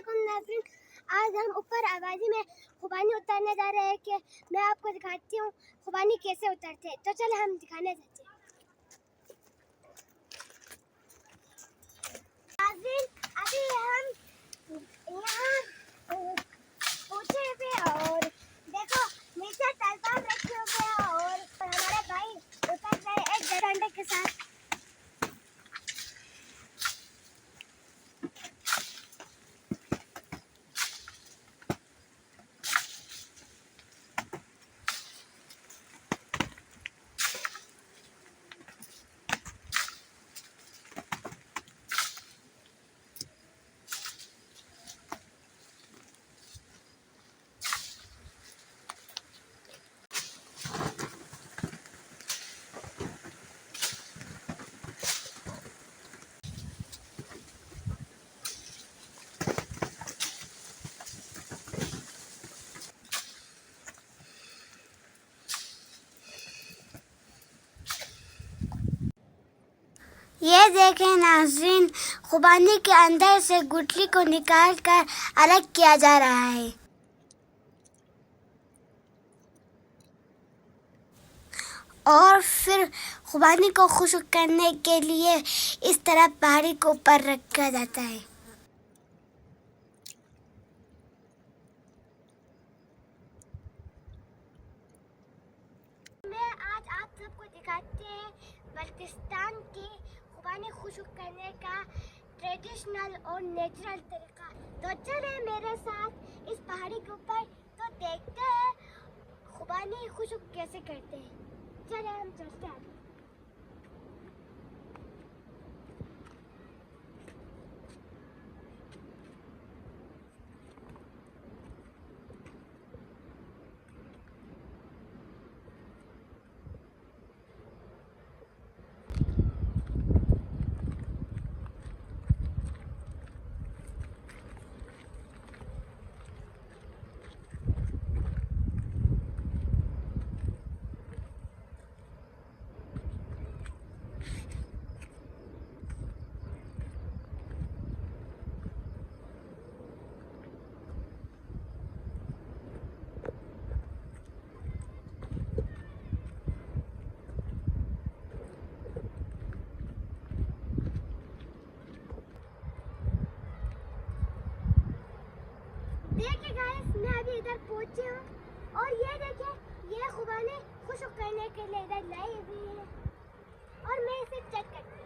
अस्सलामुअलैकुम नाज़रीन, आज हम ऊपर आबादी में खुबानी उतारने जा रहे हैं कि मैं आपको दिखाती हूँ खुबानी कैसे उतरते हैं। तो चले हम दिखाने जाते हैं। नाज़रीन, अभी हम यहाँ ऊँचे पे और देखो नीचे तलपाम रखे हुए हैं और हमारे भाई उतर गए एक डंडे के साथ। ये देखें नाज़रीन, खुबानी के अंदर से गुठली को निकाल कर अलग किया जा रहा है और फिर खुबानी को खुश्क करने के लिए इस तरह पहाड़ी को ऊपर रखा जाता है। मैं आज आप सबको दिखाते हैं बल्किस्तान की खुबानी खुश्क करने का ट्रेडिशनल और नेचुरल तरीका। तो चले मेरे साथ इस पहाड़ी के ऊपर, तो देखते हैं खुबानी खुश्क कैसे करते हैं। चले हम चलते हैं। देखिए गाइस, मैं अभी इधर पहुंची हूँ और ये देखिए ये खुबानी खुश्क करने के लिए इधर लाई हुई है और मैं इसे चेक करती हूँ।